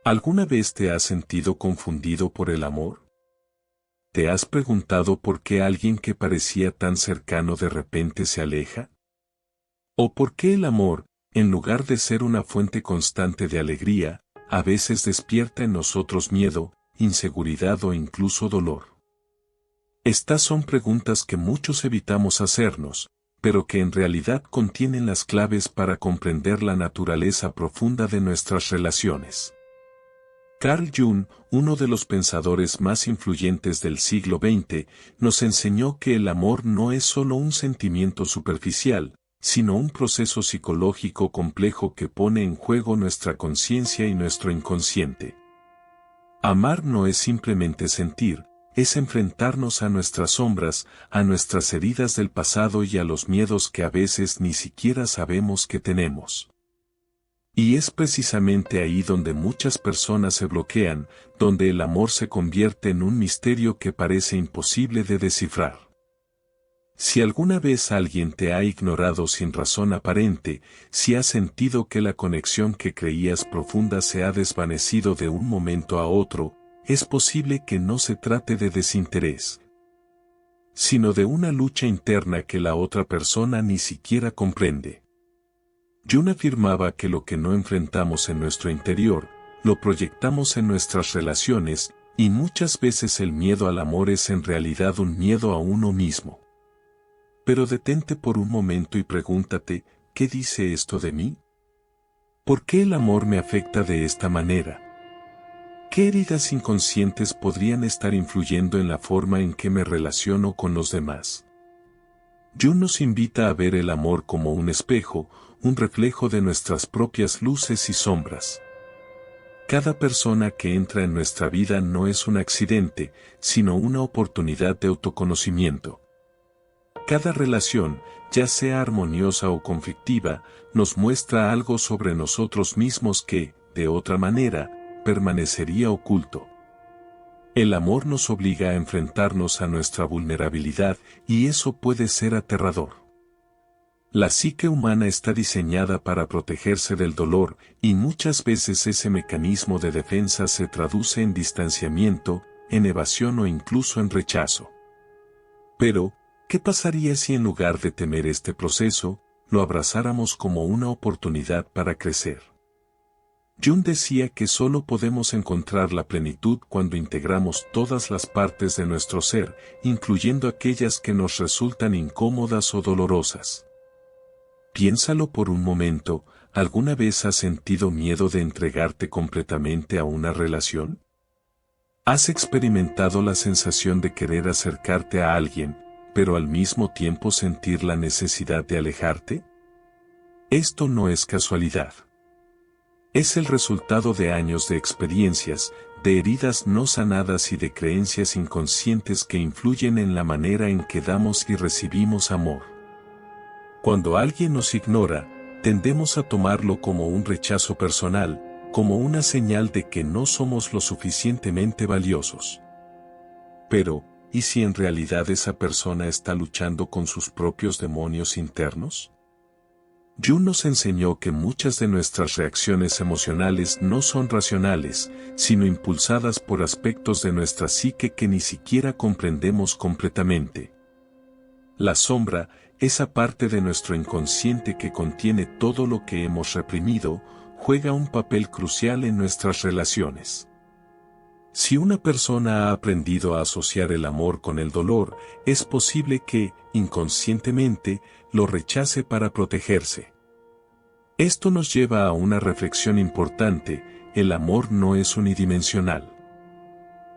¿Alguna vez te has sentido confundido por el amor? ¿Te has preguntado por qué alguien que parecía tan cercano de repente se aleja? ¿O por qué el amor, en lugar de ser una fuente constante de alegría, a veces despierta en nosotros miedo, inseguridad o incluso dolor? Estas son preguntas que muchos evitamos hacernos, pero que en realidad contienen las claves para comprender la naturaleza profunda de nuestras relaciones. Carl Jung, uno de los pensadores más influyentes del siglo XX, nos enseñó que el amor no es solo un sentimiento superficial, sino un proceso psicológico complejo que pone en juego nuestra conciencia y nuestro inconsciente. Amar no es simplemente sentir, es enfrentarnos a nuestras sombras, a nuestras heridas del pasado y a los miedos que a veces ni siquiera sabemos que tenemos. Y es precisamente ahí donde muchas personas se bloquean, donde el amor se convierte en un misterio que parece imposible de descifrar. Si alguna vez alguien te ha ignorado sin razón aparente, si has sentido que la conexión que creías profunda se ha desvanecido de un momento a otro, es posible que no se trate de desinterés, sino de una lucha interna que la otra persona ni siquiera comprende. Jung afirmaba que lo que no enfrentamos en nuestro interior, lo proyectamos en nuestras relaciones, y muchas veces el miedo al amor es en realidad un miedo a uno mismo. Pero detente por un momento y pregúntate, ¿qué dice esto de mí? ¿Por qué el amor me afecta de esta manera? ¿Qué heridas inconscientes podrían estar influyendo en la forma en que me relaciono con los demás? Jung nos invita a ver el amor como un espejo, un reflejo de nuestras propias luces y sombras. Cada persona que entra en nuestra vida no es un accidente, sino una oportunidad de autoconocimiento. Cada relación, ya sea armoniosa o conflictiva, nos muestra algo sobre nosotros mismos que, de otra manera, permanecería oculto. El amor nos obliga a enfrentarnos a nuestra vulnerabilidad y eso puede ser aterrador. La psique humana está diseñada para protegerse del dolor y muchas veces ese mecanismo de defensa se traduce en distanciamiento, en evasión o incluso en rechazo. Pero, ¿qué pasaría si en lugar de temer este proceso, lo abrazáramos como una oportunidad para crecer? Jung decía que solo podemos encontrar la plenitud cuando integramos todas las partes de nuestro ser, incluyendo aquellas que nos resultan incómodas o dolorosas. Piénsalo por un momento, ¿alguna vez has sentido miedo de entregarte completamente a una relación? ¿Has experimentado la sensación de querer acercarte a alguien, pero al mismo tiempo sentir la necesidad de alejarte? Esto no es casualidad. Es el resultado de años de experiencias, de heridas no sanadas y de creencias inconscientes que influyen en la manera en que damos y recibimos amor. Cuando alguien nos ignora, tendemos a tomarlo como un rechazo personal, como una señal de que no somos lo suficientemente valiosos. Pero, ¿y si en realidad esa persona está luchando con sus propios demonios internos? Jung nos enseñó que muchas de nuestras reacciones emocionales no son racionales, sino impulsadas por aspectos de nuestra psique que ni siquiera comprendemos completamente. La sombra, esa parte de nuestro inconsciente que contiene todo lo que hemos reprimido, juega un papel crucial en nuestras relaciones. Si una persona ha aprendido a asociar el amor con el dolor, es posible que, inconscientemente, lo rechace para protegerse. Esto nos lleva a una reflexión importante: el amor no es unidimensional.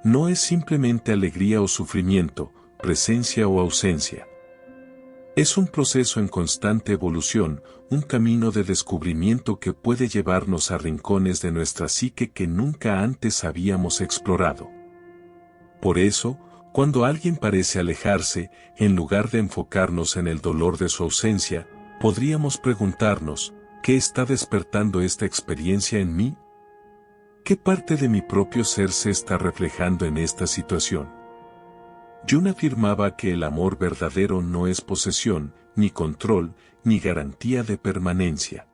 No es simplemente alegría o sufrimiento, presencia o ausencia. Es un proceso en constante evolución, un camino de descubrimiento que puede llevarnos a rincones de nuestra psique que nunca antes habíamos explorado. Por eso, cuando alguien parece alejarse, en lugar de enfocarnos en el dolor de su ausencia, podríamos preguntarnos, ¿qué está despertando esta experiencia en mí? ¿Qué parte de mi propio ser se está reflejando en esta situación? Jung afirmaba que el amor verdadero no es posesión, ni control, ni garantía de permanencia.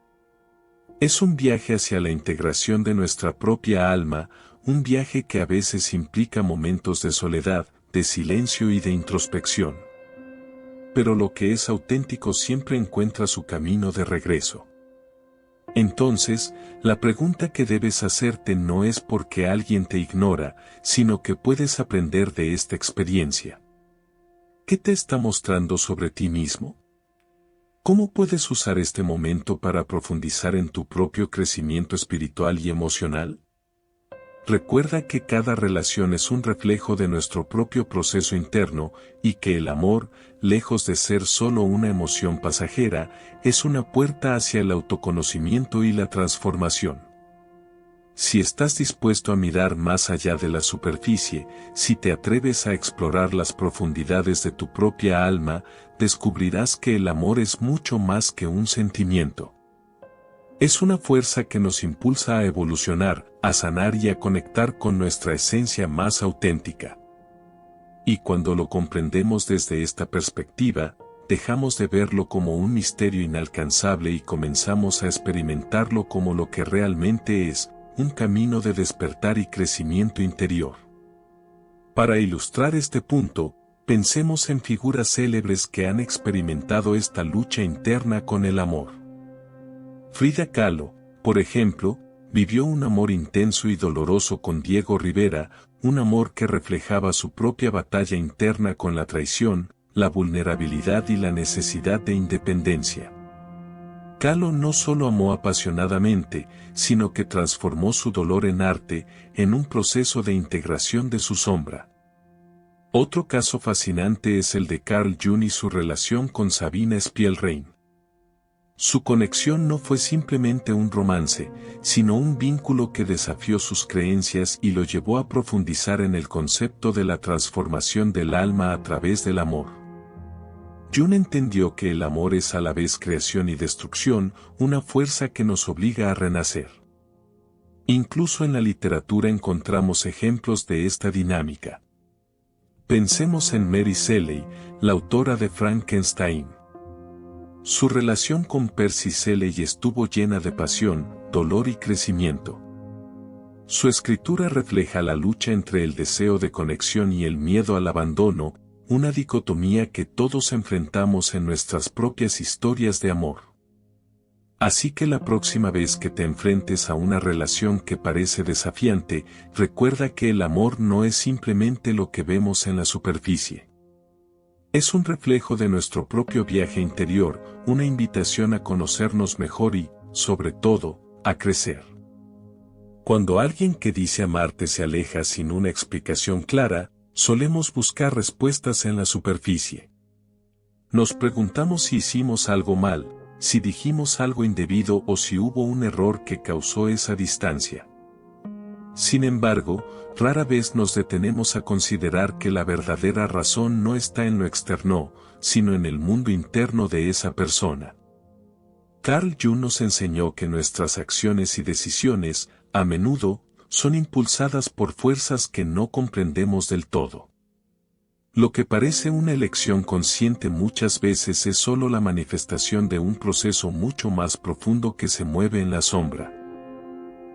Es un viaje hacia la integración de nuestra propia alma, un viaje que a veces implica momentos de soledad, de silencio y de introspección. Pero lo que es auténtico siempre encuentra su camino de regreso. Entonces, la pregunta que debes hacerte no es por qué alguien te ignora, sino que puedes aprender de esta experiencia. ¿Qué te está mostrando sobre ti mismo? ¿Cómo puedes usar este momento para profundizar en tu propio crecimiento espiritual y emocional? Recuerda que cada relación es un reflejo de nuestro propio proceso interno y que el amor, lejos de ser solo una emoción pasajera, es una puerta hacia el autoconocimiento y la transformación. Si estás dispuesto a mirar más allá de la superficie, si te atreves a explorar las profundidades de tu propia alma, descubrirás que el amor es mucho más que un sentimiento. Es una fuerza que nos impulsa a evolucionar, a sanar y a conectar con nuestra esencia más auténtica. Y cuando lo comprendemos desde esta perspectiva, dejamos de verlo como un misterio inalcanzable y comenzamos a experimentarlo como lo que realmente es, un camino de despertar y crecimiento interior. Para ilustrar este punto, pensemos en figuras célebres que han experimentado esta lucha interna con el amor. Frida Kahlo, por ejemplo, vivió un amor intenso y doloroso con Diego Rivera, un amor que reflejaba su propia batalla interna con la traición, la vulnerabilidad y la necesidad de independencia. Kahlo no solo amó apasionadamente, sino que transformó su dolor en arte, en un proceso de integración de su sombra. Otro caso fascinante es el de Carl Jung y su relación con Sabina Spielrein. Su conexión no fue simplemente un romance, sino un vínculo que desafió sus creencias y lo llevó a profundizar en el concepto de la transformación del alma a través del amor. Jung entendió que el amor es a la vez creación y destrucción, una fuerza que nos obliga a renacer. Incluso en la literatura encontramos ejemplos de esta dinámica. Pensemos en Mary Shelley, la autora de Frankenstein. Su relación con Percy Shelley estuvo llena de pasión, dolor y crecimiento. Su escritura refleja la lucha entre el deseo de conexión y el miedo al abandono, una dicotomía que todos enfrentamos en nuestras propias historias de amor. Así que la próxima vez que te enfrentes a una relación que parece desafiante, recuerda que el amor no es simplemente lo que vemos en la superficie. Es un reflejo de nuestro propio viaje interior, una invitación a conocernos mejor y, sobre todo, a crecer. Cuando alguien que dice amarte se aleja sin una explicación clara, solemos buscar respuestas en la superficie. Nos preguntamos si hicimos algo mal, si dijimos algo indebido o si hubo un error que causó esa distancia. Sin embargo, rara vez nos detenemos a considerar que la verdadera razón no está en lo externo, sino en el mundo interno de esa persona. Carl Jung nos enseñó que nuestras acciones y decisiones, a menudo, son impulsadas por fuerzas que no comprendemos del todo. Lo que parece una elección consciente muchas veces es solo la manifestación de un proceso mucho más profundo que se mueve en la sombra.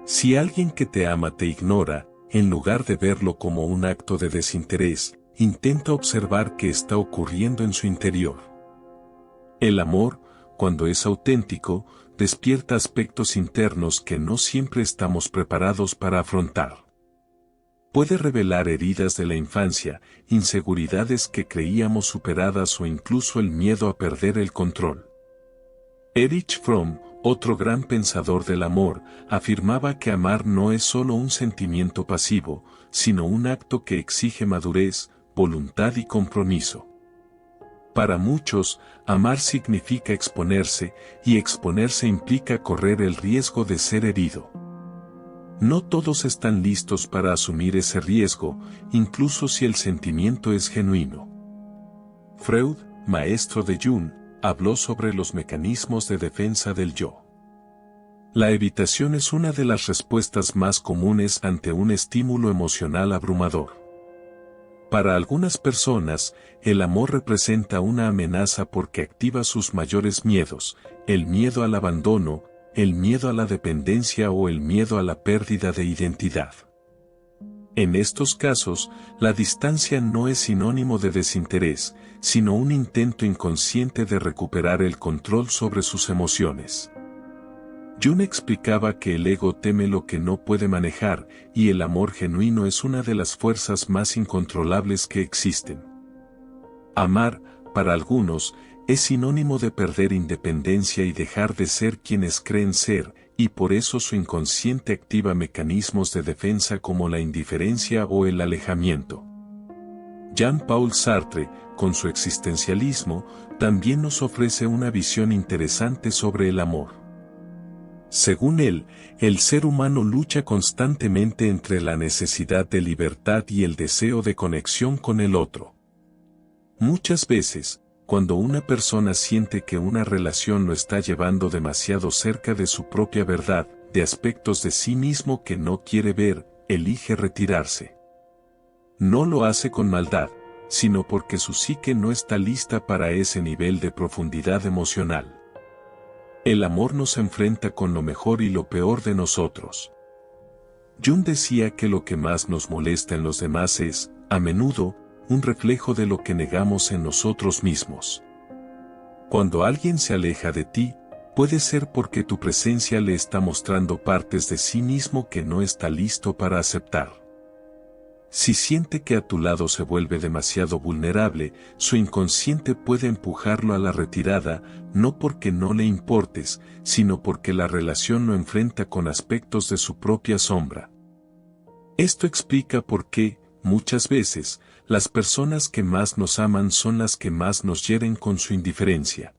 Si alguien que te ama te ignora, en lugar de verlo como un acto de desinterés, intenta observar qué está ocurriendo en su interior. El amor, cuando es auténtico, despierta aspectos internos que no siempre estamos preparados para afrontar. Puede revelar heridas de la infancia, inseguridades que creíamos superadas o incluso el miedo a perder el control. Erich Fromm, otro gran pensador del amor, afirmaba que amar no es solo un sentimiento pasivo, sino un acto que exige madurez, voluntad y compromiso. Para muchos, amar significa exponerse, y exponerse implica correr el riesgo de ser herido. No todos están listos para asumir ese riesgo, incluso si el sentimiento es genuino. Freud, maestro de Jung, habló sobre los mecanismos de defensa del yo. La evitación es una de las respuestas más comunes ante un estímulo emocional abrumador. Para algunas personas, el amor representa una amenaza porque activa sus mayores miedos, el miedo al abandono, el miedo a la dependencia o el miedo a la pérdida de identidad. En estos casos, la distancia no es sinónimo de desinterés, sino un intento inconsciente de recuperar el control sobre sus emociones. Jung explicaba que el ego teme lo que no puede manejar, y el amor genuino es una de las fuerzas más incontrolables que existen. Amar, para algunos, es sinónimo de perder independencia y dejar de ser quienes creen ser, y por eso su inconsciente activa mecanismos de defensa como la indiferencia o el alejamiento. Jean-Paul Sartre, con su existencialismo, también nos ofrece una visión interesante sobre el amor. Según él, el ser humano lucha constantemente entre la necesidad de libertad y el deseo de conexión con el otro. Muchas veces, cuando una persona siente que una relación lo está llevando demasiado cerca de su propia verdad, de aspectos de sí mismo que no quiere ver, elige retirarse. No lo hace con maldad, sino porque su psique no está lista para ese nivel de profundidad emocional. El amor nos enfrenta con lo mejor y lo peor de nosotros. Jung decía que lo que más nos molesta en los demás es, a menudo, un reflejo de lo que negamos en nosotros mismos. Cuando alguien se aleja de ti, puede ser porque tu presencia le está mostrando partes de sí mismo que no está listo para aceptar. Si siente que a tu lado se vuelve demasiado vulnerable, su inconsciente puede empujarlo a la retirada, no porque no le importes, sino porque la relación lo enfrenta con aspectos de su propia sombra. Esto explica por qué, muchas veces, las personas que más nos aman son las que más nos hieren con su indiferencia.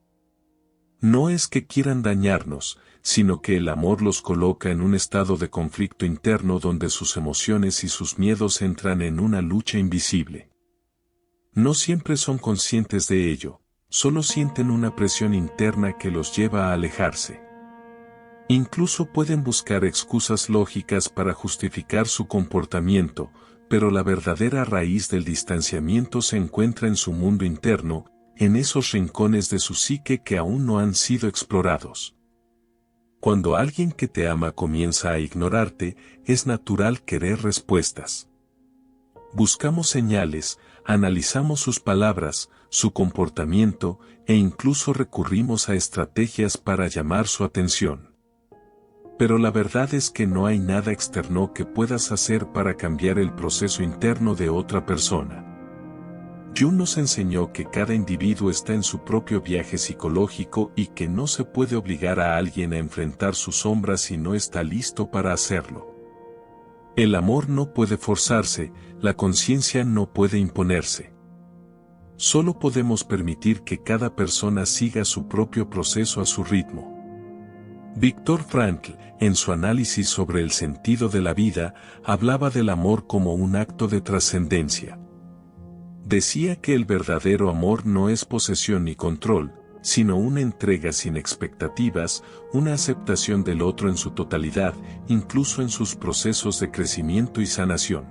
No es que quieran dañarnos, sino que el amor los coloca en un estado de conflicto interno donde sus emociones y sus miedos entran en una lucha invisible. No siempre son conscientes de ello, solo sienten una presión interna que los lleva a alejarse. Incluso pueden buscar excusas lógicas para justificar su comportamiento, pero la verdadera raíz del distanciamiento se encuentra en su mundo interno, en esos rincones de su psique que aún no han sido explorados. Cuando alguien que te ama comienza a ignorarte, es natural querer respuestas. Buscamos señales, analizamos sus palabras, su comportamiento, e incluso recurrimos a estrategias para llamar su atención. Pero la verdad es que no hay nada externo que puedas hacer para cambiar el proceso interno de otra persona. Jung nos enseñó que cada individuo está en su propio viaje psicológico y que no se puede obligar a alguien a enfrentar sus sombras si no está listo para hacerlo. El amor no puede forzarse, la conciencia no puede imponerse. Solo podemos permitir que cada persona siga su propio proceso a su ritmo. Viktor Frankl, en su análisis sobre el sentido de la vida, hablaba del amor como un acto de trascendencia. Decía que el verdadero amor no es posesión ni control, sino una entrega sin expectativas, una aceptación del otro en su totalidad, incluso en sus procesos de crecimiento y sanación.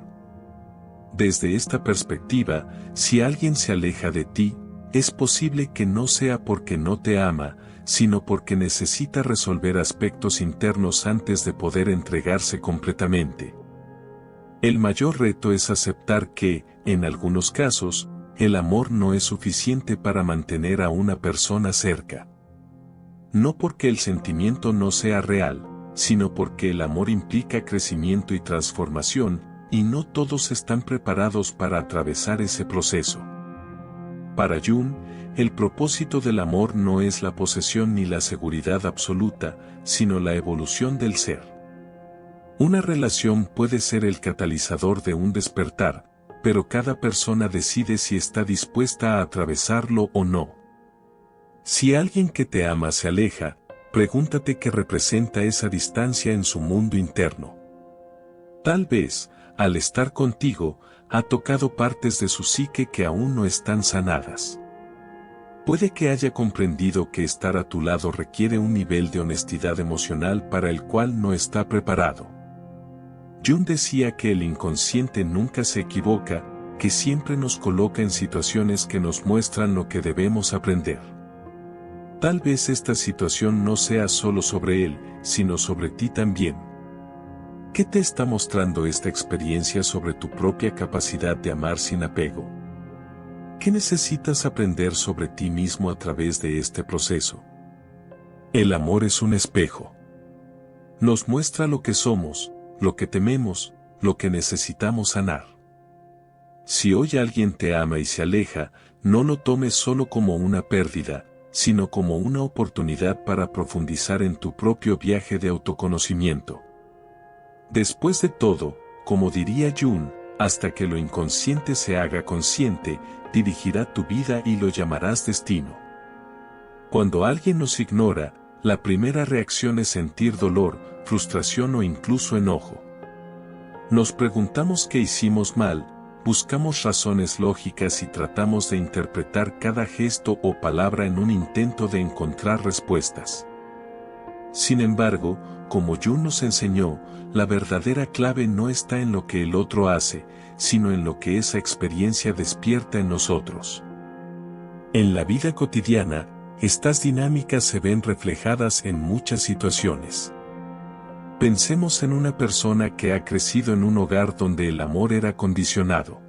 Desde esta perspectiva, si alguien se aleja de ti, es posible que no sea porque no te ama, sino porque necesita resolver aspectos internos antes de poder entregarse completamente. El mayor reto es aceptar que, en algunos casos, el amor no es suficiente para mantener a una persona cerca. No porque el sentimiento no sea real, sino porque el amor implica crecimiento y transformación, y no todos están preparados para atravesar ese proceso. Para Jung, el propósito del amor no es la posesión ni la seguridad absoluta, sino la evolución del ser. Una relación puede ser el catalizador de un despertar, pero cada persona decide si está dispuesta a atravesarlo o no. Si alguien que te ama se aleja, pregúntate qué representa esa distancia en su mundo interno. Tal vez, al estar contigo, ha tocado partes de su psique que aún no están sanadas. Puede que haya comprendido que estar a tu lado requiere un nivel de honestidad emocional para el cual no está preparado. Jung decía que el inconsciente nunca se equivoca, que siempre nos coloca en situaciones que nos muestran lo que debemos aprender. Tal vez esta situación no sea solo sobre él, sino sobre ti también. ¿Qué te está mostrando esta experiencia sobre tu propia capacidad de amar sin apego? ¿Qué necesitas aprender sobre ti mismo a través de este proceso? El amor es un espejo. Nos muestra lo que somos, lo que tememos, lo que necesitamos sanar. Si hoy alguien te ama y se aleja, no lo tomes solo como una pérdida, sino como una oportunidad para profundizar en tu propio viaje de autoconocimiento. Después de todo, como diría Jung, hasta que lo inconsciente se haga consciente, dirigirá tu vida y lo llamarás destino. Cuando alguien nos ignora, la primera reacción es sentir dolor, frustración o incluso enojo. Nos preguntamos qué hicimos mal, buscamos razones lógicas y tratamos de interpretar cada gesto o palabra en un intento de encontrar respuestas. Sin embargo, como Jung nos enseñó, la verdadera clave no está en lo que el otro hace, sino en lo que esa experiencia despierta en nosotros. En la vida cotidiana, estas dinámicas se ven reflejadas en muchas situaciones. Pensemos en una persona que ha crecido en un hogar donde el amor era condicionado.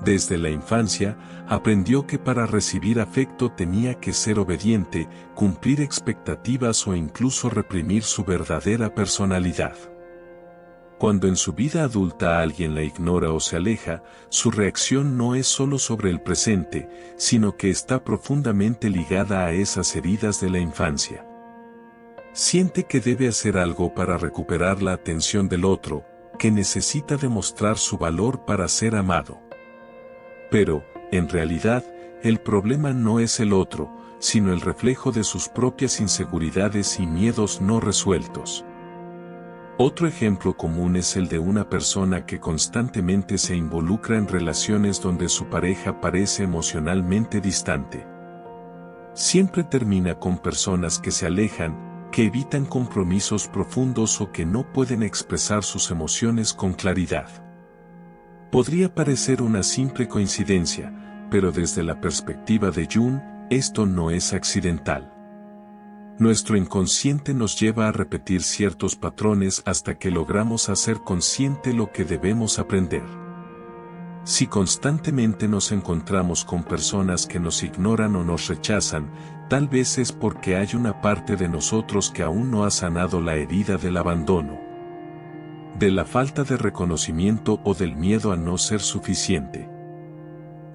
Desde la infancia, aprendió que para recibir afecto tenía que ser obediente, cumplir expectativas o incluso reprimir su verdadera personalidad. Cuando en su vida adulta alguien la ignora o se aleja, su reacción no es solo sobre el presente, sino que está profundamente ligada a esas heridas de la infancia. Siente que debe hacer algo para recuperar la atención del otro, que necesita demostrar su valor para ser amado. Pero, en realidad, el problema no es el otro, sino el reflejo de sus propias inseguridades y miedos no resueltos. Otro ejemplo común es el de una persona que constantemente se involucra en relaciones donde su pareja parece emocionalmente distante. Siempre termina con personas que se alejan, que evitan compromisos profundos o que no pueden expresar sus emociones con claridad. Podría parecer una simple coincidencia, pero desde la perspectiva de Jung, esto no es accidental. Nuestro inconsciente nos lleva a repetir ciertos patrones hasta que logramos hacer consciente lo que debemos aprender. Si constantemente nos encontramos con personas que nos ignoran o nos rechazan, tal vez es porque hay una parte de nosotros que aún no ha sanado la herida del abandono, de la falta de reconocimiento o del miedo a no ser suficiente.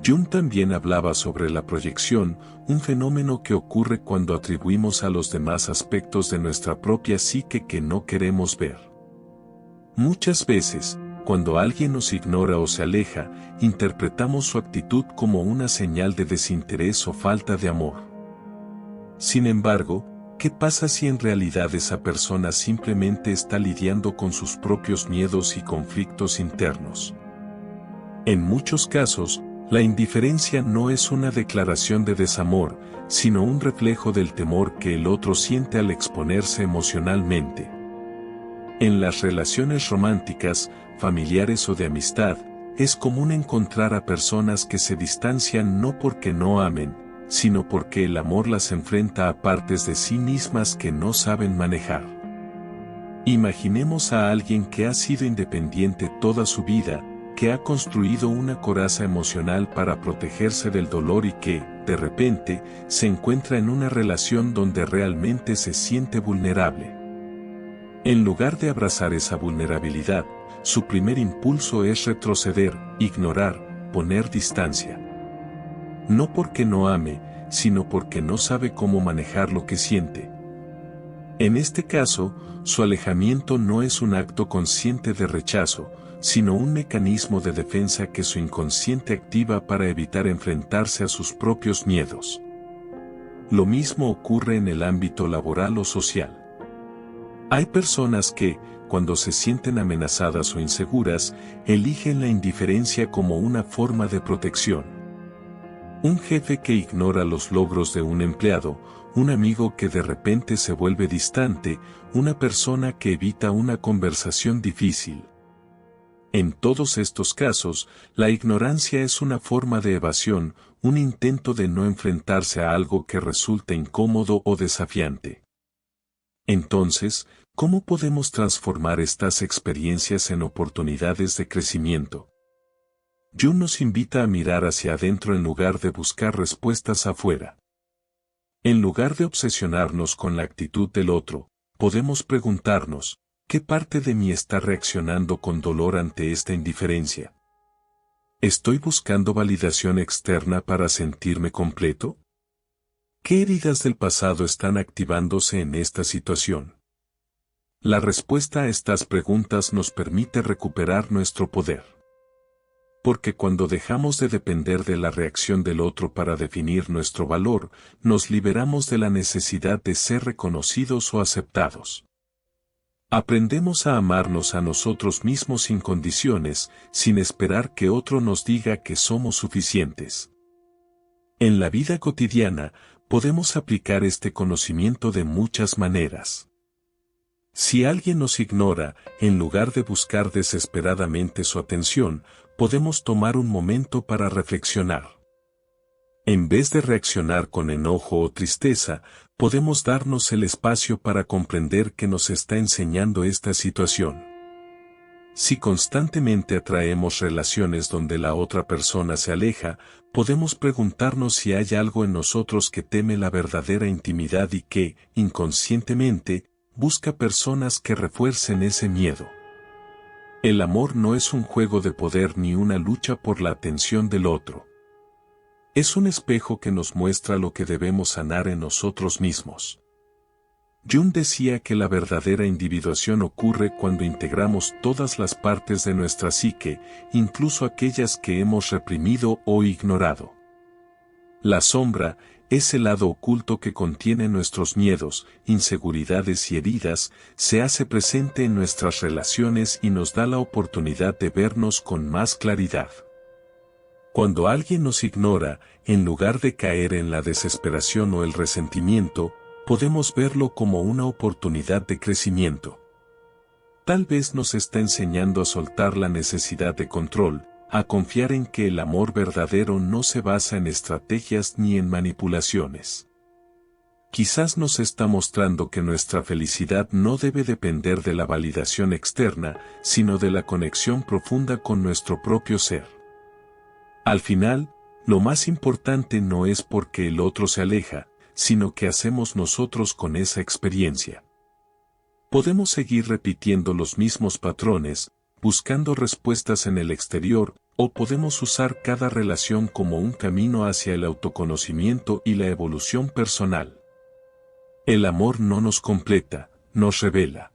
Jung también hablaba sobre la proyección, un fenómeno que ocurre cuando atribuimos a los demás aspectos de nuestra propia psique que no queremos ver. Muchas veces, cuando alguien nos ignora o se aleja, interpretamos su actitud como una señal de desinterés o falta de amor. Sin embargo, ¿qué pasa si en realidad esa persona simplemente está lidiando con sus propios miedos y conflictos internos? En muchos casos, la indiferencia no es una declaración de desamor, sino un reflejo del temor que el otro siente al exponerse emocionalmente. En las relaciones románticas, familiares o de amistad, es común encontrar a personas que se distancian no porque no amen, sino porque el amor las enfrenta a partes de sí mismas que no saben manejar. Imaginemos a alguien que ha sido independiente toda su vida, que ha construido una coraza emocional para protegerse del dolor y que, de repente, se encuentra en una relación donde realmente se siente vulnerable. En lugar de abrazar esa vulnerabilidad, su primer impulso es retroceder, ignorar, poner distancia. No porque no ame, sino porque no sabe cómo manejar lo que siente. En este caso, su alejamiento no es un acto consciente de rechazo, sino un mecanismo de defensa que su inconsciente activa para evitar enfrentarse a sus propios miedos. Lo mismo ocurre en el ámbito laboral o social. Hay personas que, cuando se sienten amenazadas o inseguras, eligen la indiferencia como una forma de protección. Un jefe que ignora los logros de un empleado, un amigo que de repente se vuelve distante, una persona que evita una conversación difícil. En todos estos casos, la ignorancia es una forma de evasión, un intento de no enfrentarse a algo que resulta incómodo o desafiante. Entonces, ¿cómo podemos transformar estas experiencias en oportunidades de crecimiento? Jung nos invita a mirar hacia adentro en lugar de buscar respuestas afuera. En lugar de obsesionarnos con la actitud del otro, podemos preguntarnos, ¿qué parte de mí está reaccionando con dolor ante esta indiferencia? ¿Estoy buscando validación externa para sentirme completo? ¿Qué heridas del pasado están activándose en esta situación? La respuesta a estas preguntas nos permite recuperar nuestro poder. Porque cuando dejamos de depender de la reacción del otro para definir nuestro valor, nos liberamos de la necesidad de ser reconocidos o aceptados. Aprendemos a amarnos a nosotros mismos sin condiciones, sin esperar que otro nos diga que somos suficientes. En la vida cotidiana, podemos aplicar este conocimiento de muchas maneras. Si alguien nos ignora, en lugar de buscar desesperadamente su atención, podemos tomar un momento para reflexionar. En vez de reaccionar con enojo o tristeza, podemos darnos el espacio para comprender qué nos está enseñando esta situación. Si constantemente atraemos relaciones donde la otra persona se aleja, podemos preguntarnos si hay algo en nosotros que teme la verdadera intimidad y que, inconscientemente, busca personas que refuercen ese miedo. El amor no es un juego de poder ni una lucha por la atención del otro. Es un espejo que nos muestra lo que debemos sanar en nosotros mismos. Jung decía que la verdadera individuación ocurre cuando integramos todas las partes de nuestra psique, incluso aquellas que hemos reprimido o ignorado. La sombra es el lado oculto que contiene nuestros miedos, inseguridades y heridas, se hace presente en nuestras relaciones y nos da la oportunidad de vernos con más claridad. Cuando alguien nos ignora, en lugar de caer en la desesperación o el resentimiento, podemos verlo como una oportunidad de crecimiento. Tal vez nos está enseñando a soltar la necesidad de control, a confiar en que el amor verdadero no se basa en estrategias ni en manipulaciones. Quizás nos está mostrando que nuestra felicidad no debe depender de la validación externa, sino de la conexión profunda con nuestro propio ser. Al final, lo más importante no es porque el otro se aleja, sino qué hacemos nosotros con esa experiencia. Podemos seguir repitiendo los mismos patrones, buscando respuestas en el exterior, o podemos usar cada relación como un camino hacia el autoconocimiento y la evolución personal. El amor no nos completa, nos revela.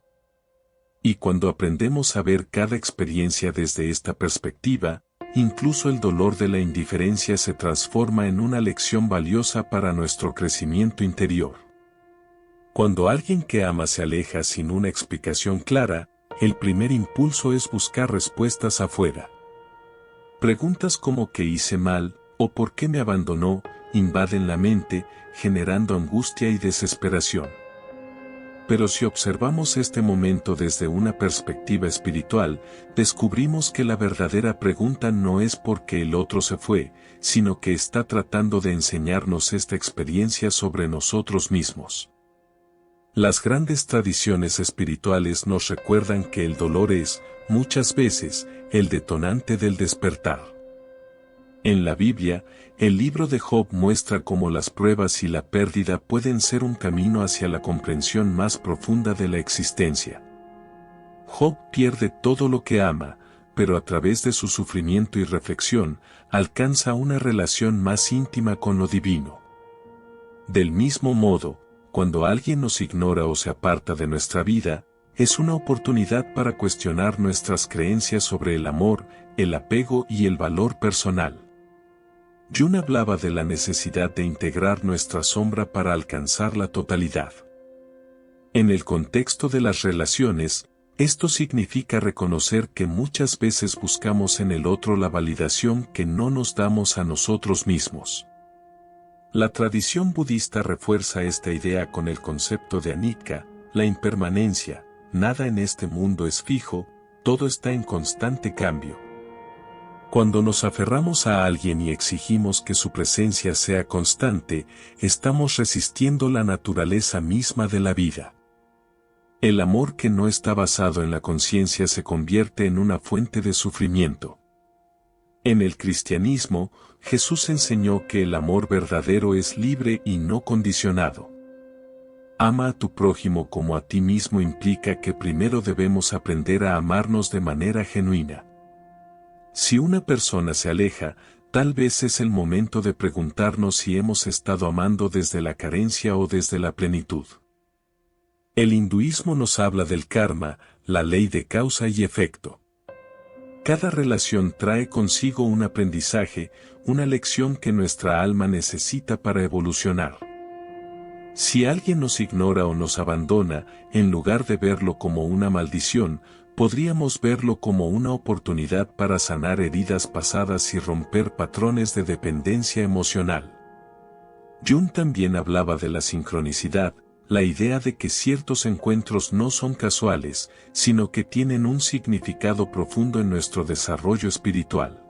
Y cuando aprendemos a ver cada experiencia desde esta perspectiva, incluso el dolor de la indiferencia se transforma en una lección valiosa para nuestro crecimiento interior. Cuando alguien que ama se aleja sin una explicación clara, el primer impulso es buscar respuestas afuera. Preguntas como ¿qué hice mal? O ¿por qué me abandonó? Invaden la mente, generando angustia y desesperación. Pero si observamos este momento desde una perspectiva espiritual, descubrimos que la verdadera pregunta no es por qué el otro se fue, sino que está tratando de enseñarnos esta experiencia sobre nosotros mismos. Las grandes tradiciones espirituales nos recuerdan que el dolor es, muchas veces, el detonante del despertar. En la Biblia, el libro de Job muestra cómo las pruebas y la pérdida pueden ser un camino hacia la comprensión más profunda de la existencia. Job pierde todo lo que ama, pero a través de su sufrimiento y reflexión, alcanza una relación más íntima con lo divino. Del mismo modo, cuando alguien nos ignora o se aparta de nuestra vida, es una oportunidad para cuestionar nuestras creencias sobre el amor, el apego y el valor personal. Jung hablaba de la necesidad de integrar nuestra sombra para alcanzar la totalidad. En el contexto de las relaciones, esto significa reconocer que muchas veces buscamos en el otro la validación que no nos damos a nosotros mismos. La tradición budista refuerza esta idea con el concepto de anicca, la impermanencia, nada en este mundo es fijo, todo está en constante cambio. Cuando nos aferramos a alguien y exigimos que su presencia sea constante, estamos resistiendo la naturaleza misma de la vida. El amor que no está basado en la conciencia se convierte en una fuente de sufrimiento. En el cristianismo, Jesús enseñó que el amor verdadero es libre y no condicionado. Ama a tu prójimo como a ti mismo implica que primero debemos aprender a amarnos de manera genuina. Si una persona se aleja, tal vez es el momento de preguntarnos si hemos estado amando desde la carencia o desde la plenitud. El hinduismo nos habla del karma, la ley de causa y efecto. Cada relación trae consigo un aprendizaje, una lección que nuestra alma necesita para evolucionar. Si alguien nos ignora o nos abandona, en lugar de verlo como una maldición, podríamos verlo como una oportunidad para sanar heridas pasadas y romper patrones de dependencia emocional. Jung también hablaba de la sincronicidad, la idea de que ciertos encuentros no son casuales, sino que tienen un significado profundo en nuestro desarrollo espiritual.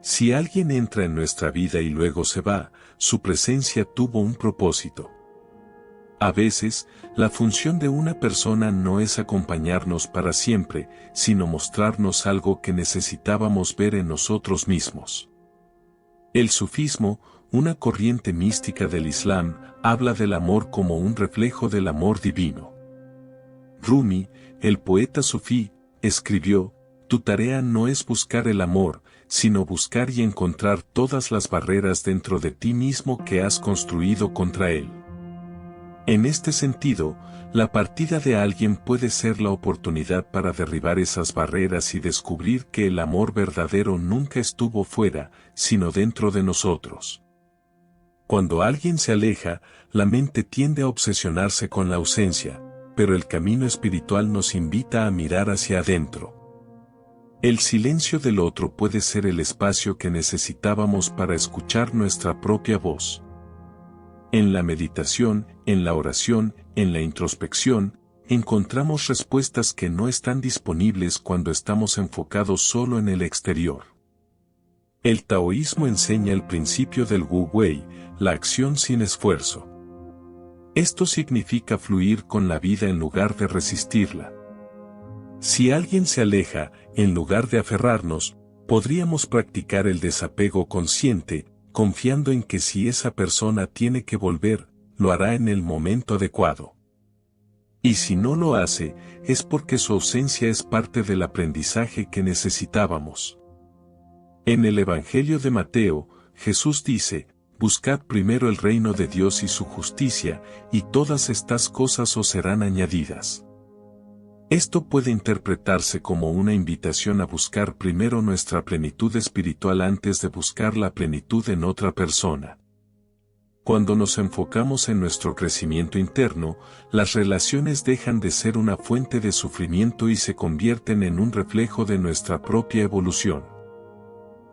Si alguien entra en nuestra vida y luego se va, su presencia tuvo un propósito. A veces, la función de una persona no es acompañarnos para siempre, sino mostrarnos algo que necesitábamos ver en nosotros mismos. El sufismo, una corriente mística del Islam, habla del amor como un reflejo del amor divino. Rumi, el poeta sufí, escribió: "Tu tarea no es buscar el amor, sino buscar y encontrar todas las barreras dentro de ti mismo que has construido contra él". En este sentido, la partida de alguien puede ser la oportunidad para derribar esas barreras y descubrir que el amor verdadero nunca estuvo fuera, sino dentro de nosotros. Cuando alguien se aleja, la mente tiende a obsesionarse con la ausencia, pero el camino espiritual nos invita a mirar hacia adentro. El silencio del otro puede ser el espacio que necesitábamos para escuchar nuestra propia voz. En la meditación, en la oración, en la introspección, encontramos respuestas que no están disponibles cuando estamos enfocados solo en el exterior. El taoísmo enseña el principio del Wu Wei, la acción sin esfuerzo. Esto significa fluir con la vida en lugar de resistirla. Si alguien se aleja, en lugar de aferrarnos, podríamos practicar el desapego consciente, confiando en que si esa persona tiene que volver, lo hará en el momento adecuado. Y si no lo hace, es porque su ausencia es parte del aprendizaje que necesitábamos. En el Evangelio de Mateo, Jesús dice: "Buscad primero el reino de Dios y su justicia, y todas estas cosas os serán añadidas". Esto puede interpretarse como una invitación a buscar primero nuestra plenitud espiritual antes de buscar la plenitud en otra persona. Cuando nos enfocamos en nuestro crecimiento interno, las relaciones dejan de ser una fuente de sufrimiento y se convierten en un reflejo de nuestra propia evolución.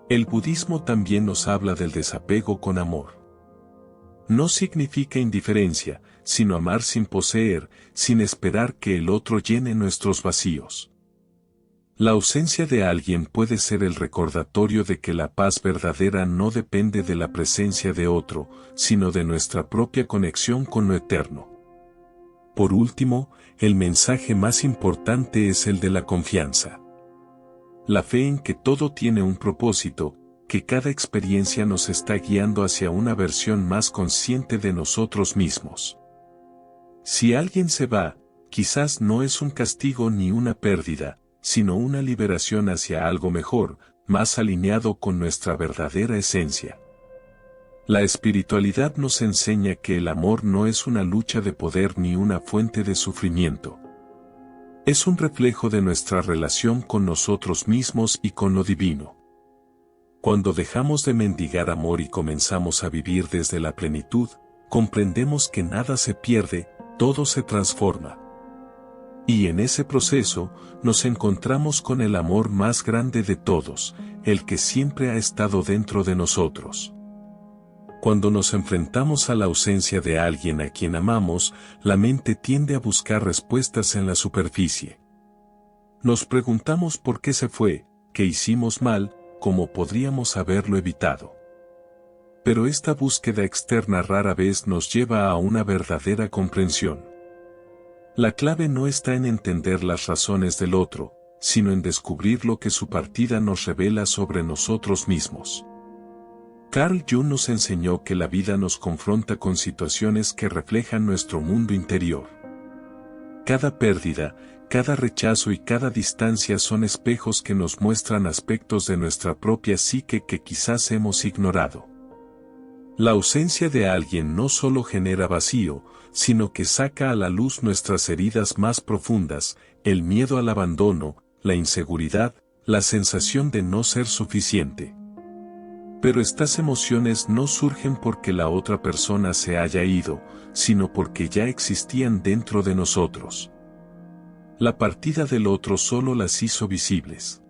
El budismo también nos habla del desapego con amor. No significa indiferencia, sino amar sin poseer, sin esperar que el otro llene nuestros vacíos. La ausencia de alguien puede ser el recordatorio de que la paz verdadera no depende de la presencia de otro, sino de nuestra propia conexión con lo eterno. Por último, el mensaje más importante es el de la confianza. La fe en que todo tiene un propósito, que cada experiencia nos está guiando hacia una versión más consciente de nosotros mismos. Si alguien se va, quizás no es un castigo ni una pérdida, sino una liberación hacia algo mejor, más alineado con nuestra verdadera esencia. La espiritualidad nos enseña que el amor no es una lucha de poder ni una fuente de sufrimiento. Es un reflejo de nuestra relación con nosotros mismos y con lo divino. Cuando dejamos de mendigar amor y comenzamos a vivir desde la plenitud, comprendemos que nada se pierde, todo se transforma. Y en ese proceso, nos encontramos con el amor más grande de todos, el que siempre ha estado dentro de nosotros. Cuando nos enfrentamos a la ausencia de alguien a quien amamos, la mente tiende a buscar respuestas en la superficie. Nos preguntamos por qué se fue, qué hicimos mal, cómo podríamos haberlo evitado. Pero esta búsqueda externa rara vez nos lleva a una verdadera comprensión. La clave no está en entender las razones del otro, sino en descubrir lo que su partida nos revela sobre nosotros mismos. Carl Jung nos enseñó que la vida nos confronta con situaciones que reflejan nuestro mundo interior. Cada pérdida, cada rechazo y cada distancia son espejos que nos muestran aspectos de nuestra propia psique que quizás hemos ignorado. La ausencia de alguien no solo genera vacío, sino que saca a la luz nuestras heridas más profundas, el miedo al abandono, la inseguridad, la sensación de no ser suficiente. Pero estas emociones no surgen porque la otra persona se haya ido, sino porque ya existían dentro de nosotros. La partida del otro solo las hizo visibles.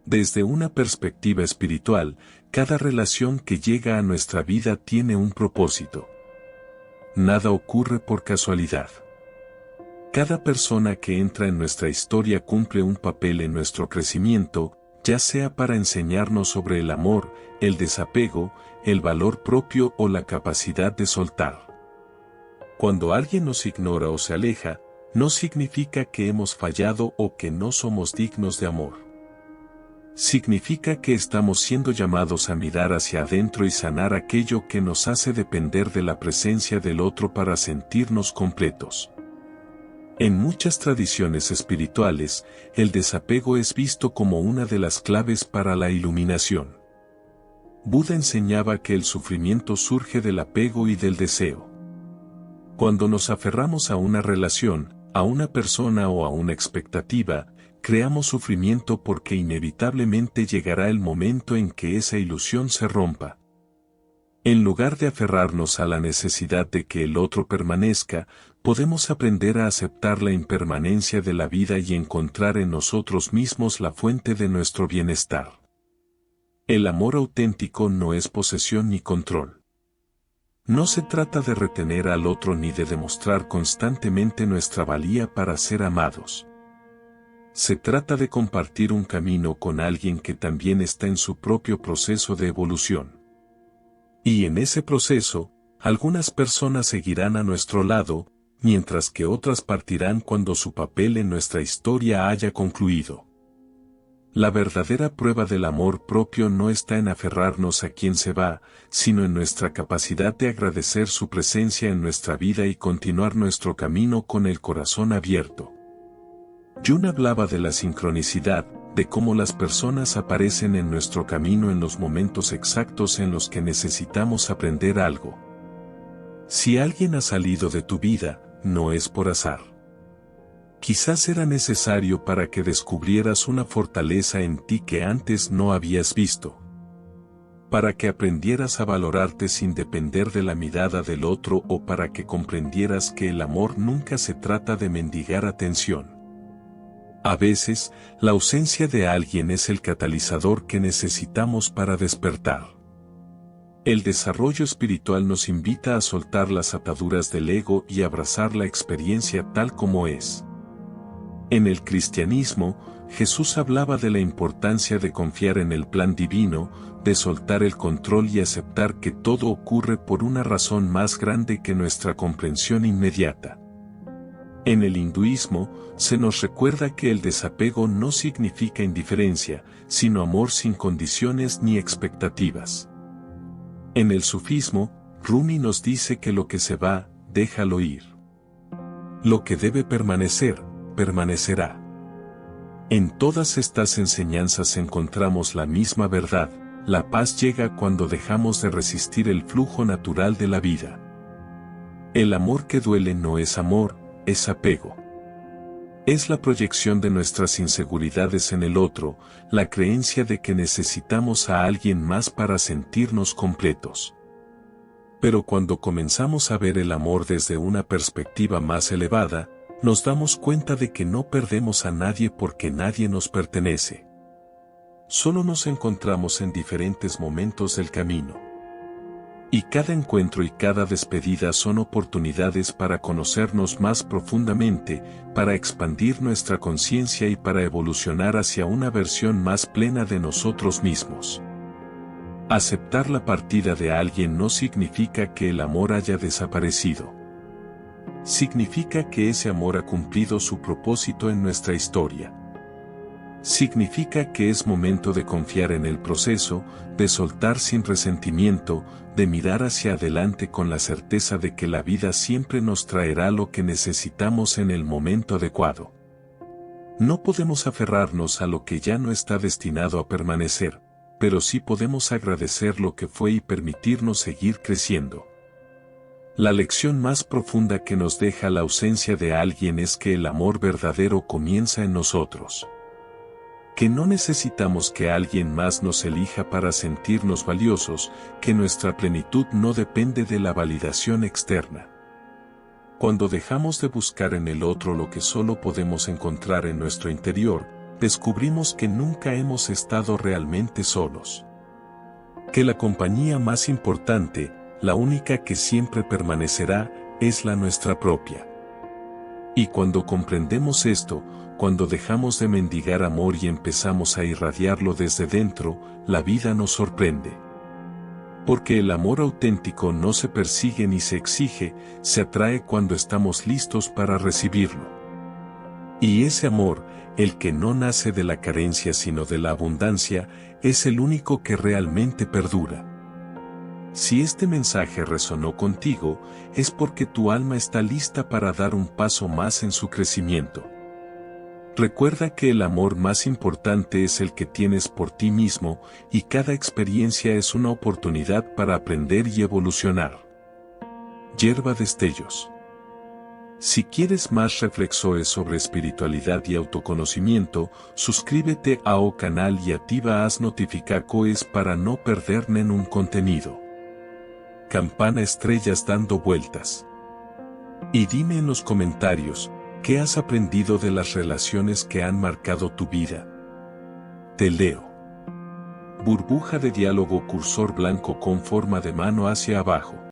Desde una perspectiva espiritual, cada relación que llega a nuestra vida tiene un propósito. Nada ocurre por casualidad. Cada persona que entra en nuestra historia cumple un papel en nuestro crecimiento, ya sea para enseñarnos sobre el amor, el desapego, el valor propio o la capacidad de soltar. Cuando alguien nos ignora o se aleja, no significa que hemos fallado o que no somos dignos de amor. Significa que estamos siendo llamados a mirar hacia adentro y sanar aquello que nos hace depender de la presencia del otro para sentirnos completos. En muchas tradiciones espirituales, el desapego es visto como una de las claves para la iluminación. Buda enseñaba que el sufrimiento surge del apego y del deseo. Cuando nos aferramos a una relación, a una persona o a una expectativa, creamos sufrimiento porque inevitablemente llegará el momento en que esa ilusión se rompa. En lugar de aferrarnos a la necesidad de que el otro permanezca, podemos aprender a aceptar la impermanencia de la vida y encontrar en nosotros mismos la fuente de nuestro bienestar. El amor auténtico no es posesión ni control. No se trata de retener al otro ni de demostrar constantemente nuestra valía para ser amados. Se trata de compartir un camino con alguien que también está en su propio proceso de evolución. Y en ese proceso, algunas personas seguirán a nuestro lado, mientras que otras partirán cuando su papel en nuestra historia haya concluido. La verdadera prueba del amor propio no está en aferrarnos a quien se va, sino en nuestra capacidad de agradecer su presencia en nuestra vida y continuar nuestro camino con el corazón abierto. Jung hablaba de la sincronicidad, de cómo las personas aparecen en nuestro camino en los momentos exactos en los que necesitamos aprender algo. Si alguien ha salido de tu vida, no es por azar. Quizás era necesario para que descubrieras una fortaleza en ti que antes no habías visto. Para que aprendieras a valorarte sin depender de la mirada del otro o para que comprendieras que el amor nunca se trata de mendigar atención. A veces, la ausencia de alguien es el catalizador que necesitamos para despertar. El desarrollo espiritual nos invita a soltar las ataduras del ego y abrazar la experiencia tal como es. En el cristianismo, Jesús hablaba de la importancia de confiar en el plan divino, de soltar el control y aceptar que todo ocurre por una razón más grande que nuestra comprensión inmediata. En el hinduismo, se nos recuerda que el desapego no significa indiferencia, sino amor sin condiciones ni expectativas. En el sufismo, Rumi nos dice que lo que se va, déjalo ir. Lo que debe permanecer, permanecerá. En todas estas enseñanzas encontramos la misma verdad: la paz llega cuando dejamos de resistir el flujo natural de la vida. El amor que duele no es amor, es apego. Es la proyección de nuestras inseguridades en el otro, la creencia de que necesitamos a alguien más para sentirnos completos. Pero cuando comenzamos a ver el amor desde una perspectiva más elevada, nos damos cuenta de que no perdemos a nadie porque nadie nos pertenece. Solo nos encontramos en diferentes momentos del camino. Y cada encuentro y cada despedida son oportunidades para conocernos más profundamente, para expandir nuestra conciencia y para evolucionar hacia una versión más plena de nosotros mismos. Aceptar la partida de alguien no significa que el amor haya desaparecido. Significa que ese amor ha cumplido su propósito en nuestra historia. Significa que es momento de confiar en el proceso, de soltar sin resentimiento, de mirar hacia adelante con la certeza de que la vida siempre nos traerá lo que necesitamos en el momento adecuado. No podemos aferrarnos a lo que ya no está destinado a permanecer, pero sí podemos agradecer lo que fue y permitirnos seguir creciendo. La lección más profunda que nos deja la ausencia de alguien es que el amor verdadero comienza en nosotros. Que no necesitamos que alguien más nos elija para sentirnos valiosos, que nuestra plenitud no depende de la validación externa. Cuando dejamos de buscar en el otro lo que solo podemos encontrar en nuestro interior, descubrimos que nunca hemos estado realmente solos. Que la compañía más importante, la única que siempre permanecerá, es la nuestra propia. Y cuando comprendemos esto, cuando dejamos de mendigar amor y empezamos a irradiarlo desde dentro, la vida nos sorprende. Porque el amor auténtico no se persigue ni se exige, se atrae cuando estamos listos para recibirlo. Y ese amor, el que no nace de la carencia sino de la abundancia, es el único que realmente perdura. Si este mensaje resonó contigo, es porque tu alma está lista para dar un paso más en su crecimiento. Recuerda que el amor más importante es el que tienes por ti mismo, y cada experiencia es una oportunidad para aprender y evolucionar. Yerba Destellos. Si quieres más reflexiones sobre espiritualidad y autoconocimiento, suscríbete a o canal y activa las notificaciones para no perder ningún contenido. Campana estrellas dando vueltas. Y dime en los comentarios, ¿qué has aprendido de las relaciones que han marcado tu vida? Te leo. Burbuja de diálogo, cursor blanco con forma de mano hacia abajo.